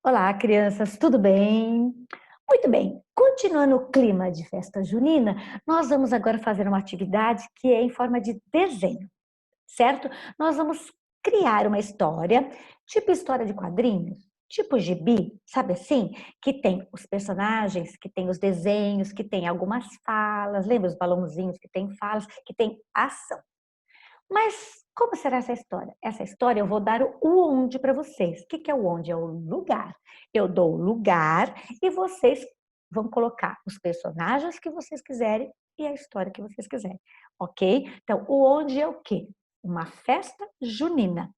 Olá, crianças, tudo bem? Muito bem, continuando o clima de festa junina, nós vamos agora fazer uma atividade que é em forma de desenho, certo? Nós vamos criar uma história, tipo história de quadrinhos, tipo gibi, sabe assim? Que tem os personagens, que tem os desenhos, que tem algumas falas, lembra os balãozinhos que tem falas, que tem ação. Mas como será essa história? Essa história eu vou dar o onde para vocês. O que que é o onde? É o lugar. Eu dou o lugar e vocês vão colocar os personagens que vocês quiserem e a história que vocês quiserem, ok? Então, o onde é o quê? Uma festa junina.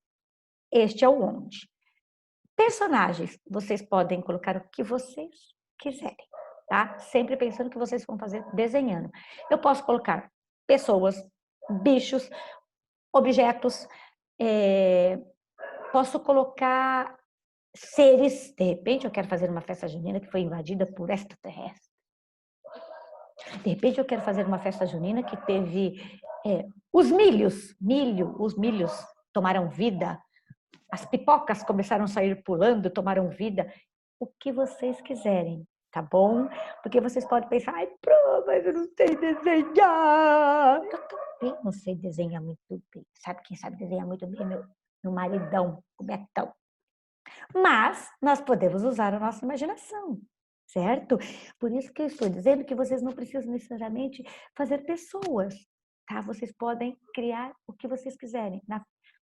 Este é o onde. Personagens, vocês podem colocar o que vocês quiserem, tá? Sempre pensando que vocês vão fazer desenhando. Eu posso colocar pessoas, bichos, objetos, é, posso colocar seres, de repente eu quero fazer uma festa junina que foi invadida por extraterrestres. De repente eu quero fazer uma festa junina que teve os os milhos tomaram vida, as pipocas começaram a sair pulando, tomaram vida. O que vocês quiserem, tá bom? Porque vocês podem pensar, ai, Pro, mas eu não sei desenhar. Eu também não sei desenhar muito bem. Sabe quem sabe desenhar muito bem? Meu maridão, o Betão. Mas nós podemos usar a nossa imaginação, certo? Por isso que eu estou dizendo que vocês não precisam necessariamente fazer pessoas, tá? Vocês podem criar o que vocês quiserem,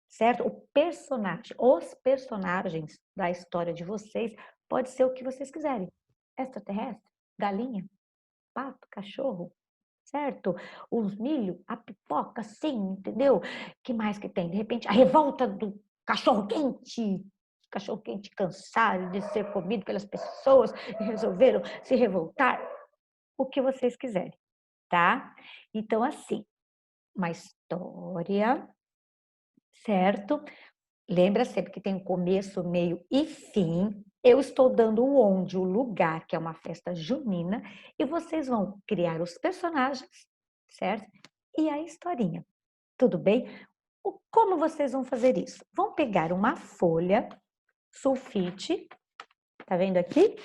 certo? O personagem, os personagens da história de vocês pode ser o que vocês quiserem. Extraterrestre, galinha, pato, cachorro, certo? Os milho, a pipoca, sim, entendeu? Que mais que tem? De repente, a revolta do cachorro-quente. Cachorro-quente cansado de ser comido pelas pessoas e resolveram se revoltar. O que vocês quiserem, tá? Então, assim, uma história, certo? Lembra sempre que tem um começo, meio e fim. Eu estou dando o onde, o lugar, que é uma festa junina, e vocês vão criar os personagens, certo? E a historinha. Tudo bem? Como vocês vão fazer isso? Vão pegar uma folha sulfite, tá vendo aqui?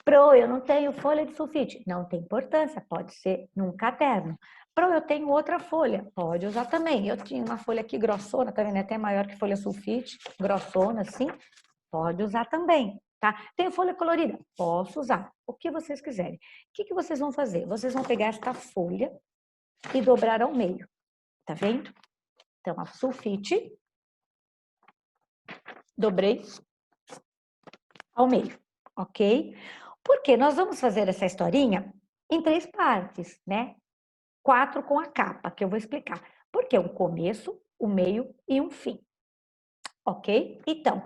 Pro, eu não tenho folha de sulfite. Não tem importância, pode ser num caderno. Pro, eu tenho outra folha, pode usar também. Eu tinha uma folha aqui grossona, tá vendo? É até maior que folha sulfite, grossona assim, pode usar também, tá? Tenho folha colorida, posso usar, o que vocês quiserem. O que que vocês vão fazer? Vocês vão pegar esta folha e dobrar ao meio, tá vendo? Então, a sulfite, dobrei ao meio, ok? Porque nós vamos fazer essa historinha em três partes, né? Quatro com a capa, que eu vou explicar. Porque um começo, um meio e um fim, ok? Então,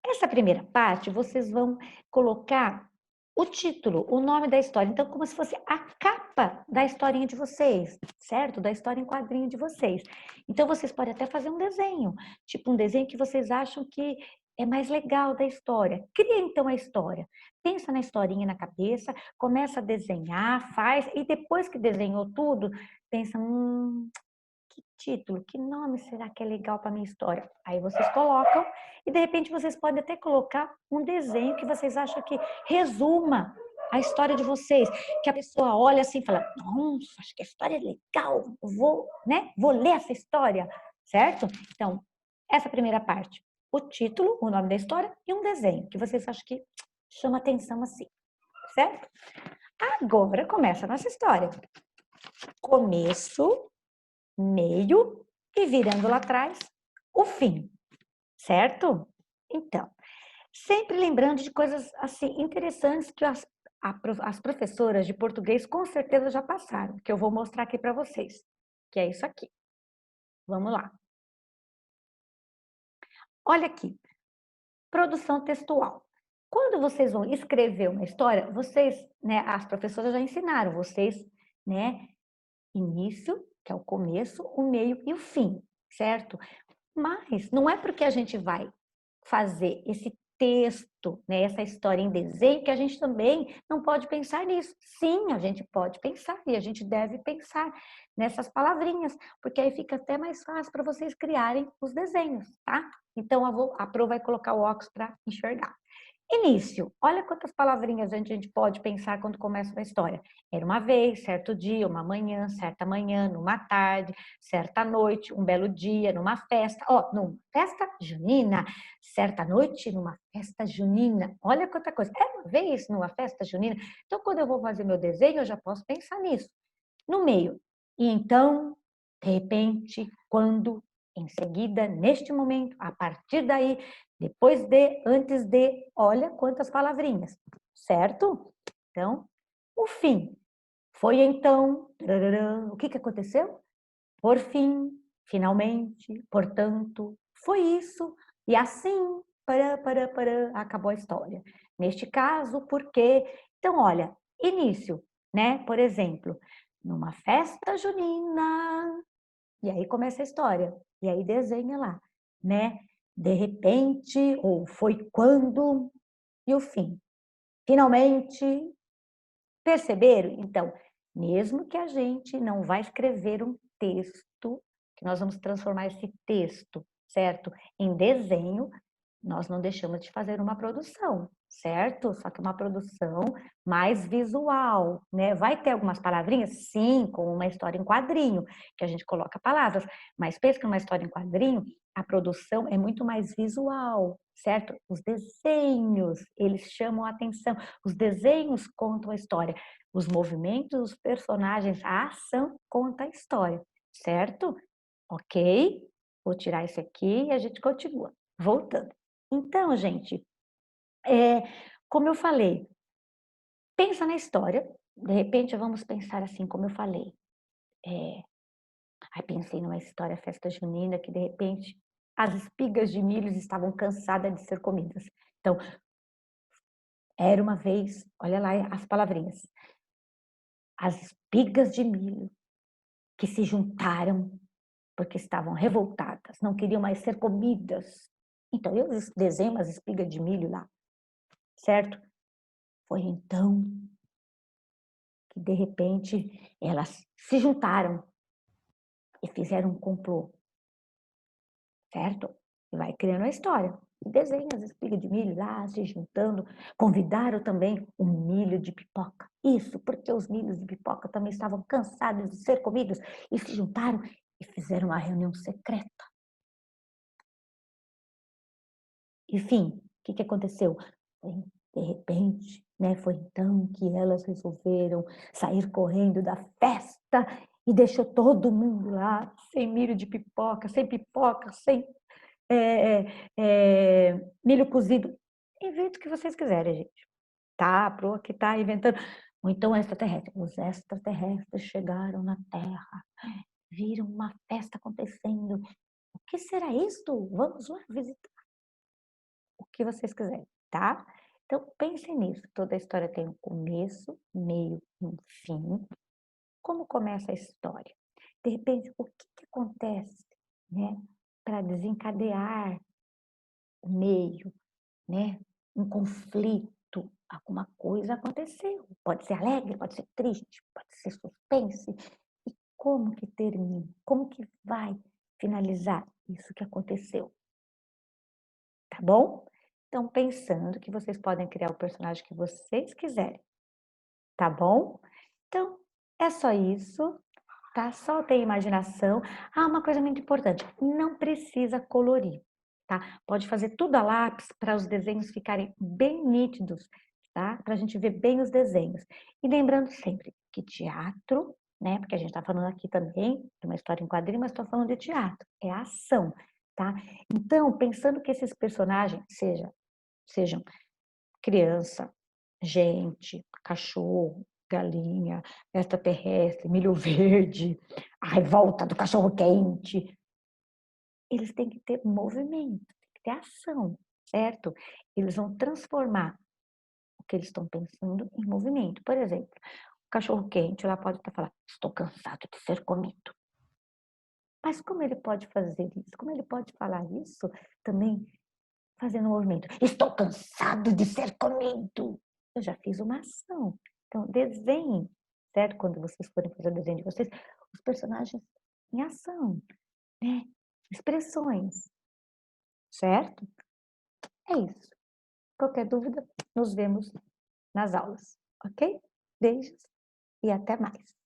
essa primeira parte, vocês vão colocar o título, o nome da história. Então, como se fosse a capa da historinha de vocês, certo? Da história em quadrinho de vocês. Então, vocês podem até fazer um desenho, tipo um desenho que vocês acham que é mais legal da história. Cria então a história. Pensa na historinha na cabeça, começa a desenhar, faz, e depois que desenhou tudo, pensa, que título, que nome será que é legal para minha história? Aí vocês colocam e de repente vocês podem até colocar um desenho que vocês acham que resuma a história de vocês, que a pessoa olha assim e fala: "Nossa, acho que a história é legal, vou, né? Vou ler essa história", certo? Então, essa primeira parte, o título, o nome da história e um desenho que vocês acham que chama atenção assim, certo? Agora começa a nossa história. Começo, meio e virando lá atrás o fim, certo? Então, sempre lembrando de coisas assim interessantes que as professoras de português com certeza já passaram, que eu vou mostrar aqui para vocês, que é isso aqui. Vamos lá. Olha aqui, produção textual. Quando vocês vão escrever uma história, vocês, né, as professoras já ensinaram vocês, né, início, que é o começo, o meio e o fim, certo? Mas não é porque a gente vai fazer esse texto, né, essa história em desenho, que a gente também não pode pensar nisso. Sim, a gente pode pensar e a gente deve pensar nessas palavrinhas, porque aí fica até mais fácil para vocês criarem os desenhos, tá? Então a Pro vai colocar o óculos para enxergar. Início. Olha quantas palavrinhas a gente pode pensar quando começa uma história. Era uma vez, certo dia, uma manhã, certa manhã, numa tarde, certa noite, um belo dia, numa festa. Ó, numa festa junina, certa noite, numa festa junina. Olha quanta coisa. Era uma vez numa festa junina. Então, quando eu vou fazer meu desenho, eu já posso pensar nisso. No meio. E então, de repente, quando, em seguida, neste momento, a partir daí, depois de, antes de, olha quantas palavrinhas, certo? Então, o fim. Foi então, tararã, o que aconteceu? Por fim, finalmente, portanto, foi isso, e assim, acabou a história. Neste caso, porque, então, olha, início, né? Por exemplo, numa festa junina, e aí começa a história, e aí desenha lá, né? De repente, ou foi quando, e o fim. Finalmente, perceberam? Então, mesmo que a gente não vai escrever um texto, que nós vamos transformar esse texto, certo, em desenho, nós não deixamos de fazer uma produção, certo? Só que uma produção mais visual, né? Vai ter algumas palavrinhas? Sim, como uma história em quadrinho, que a gente coloca palavras, mas pensa que uma história em quadrinho, a produção é muito mais visual, certo? Os desenhos, eles chamam a atenção, os desenhos contam a história, os movimentos, os personagens, a ação conta a história, certo? Ok? Vou tirar esse aqui e a gente continua. Voltando. Então, gente, é, como eu falei, pensa na história. De repente, vamos pensar assim, como eu falei. É, aí pensei numa história, festa junina, que de repente as espigas de milho estavam cansadas de ser comidas. Então, era uma vez, olha lá as palavrinhas, as espigas de milho que se juntaram porque estavam revoltadas, não queriam mais ser comidas. Então, eu desenho umas espigas de milho lá, certo? Foi então que, de repente, elas se juntaram e fizeram um complô, certo? E vai criando a história. E desenha as espigas de milho lá, se juntando. Convidaram também o milho de pipoca. Isso, porque os milhos de pipoca também estavam cansados de ser comidos e se juntaram e fizeram uma reunião secreta. Enfim, o que aconteceu? De repente, né, foi então que elas resolveram sair correndo da festa e deixou todo mundo lá, sem milho de pipoca, sem é, milho cozido. Inventa o que vocês quiserem, gente. Tá, a proa que tá inventando. Ou então extraterrestre. Os extraterrestres chegaram na Terra, viram uma festa acontecendo. O que será isto? Vamos lá visitar o que vocês quiserem, tá? Então, pensem nisso. Toda a história tem um começo, meio e um fim. Como começa a história? De repente, o que acontece, né, para desencadear o meio, né? Um conflito, alguma coisa aconteceu. Pode ser alegre, pode ser triste, pode ser suspense. E como que termina? Como que vai finalizar isso que aconteceu? Tá bom? Então, pensando que vocês podem criar o personagem que vocês quiserem, tá bom? Então, é só isso, tá? Soltem a imaginação. Ah, uma coisa muito importante, não precisa colorir, tá? Pode fazer tudo a lápis para os desenhos ficarem bem nítidos, tá? Para a gente ver bem os desenhos. E lembrando sempre que teatro, né? Porque a gente está falando aqui também de uma história em quadrinho, mas estou falando de teatro, é ação, tá? Então, pensando que esses personagens sejam criança, gente, cachorro, galinha, extraterrestre, milho verde, a revolta do cachorro quente. Eles têm que ter movimento, tem que ter ação, certo? Eles vão transformar o que eles estão pensando em movimento. Por exemplo, o cachorro quente lá pode estar falando, estou cansado de ser comido. Mas como ele pode fazer isso? Como ele pode falar isso também fazendo um movimento? Estou cansado de ser comido. Eu já fiz uma ação. Então, desenhem, certo? Quando vocês forem fazer o desenho de vocês, os personagens em ação, né? Expressões, certo? É isso. Qualquer dúvida, nos vemos nas aulas, ok? Beijos e até mais.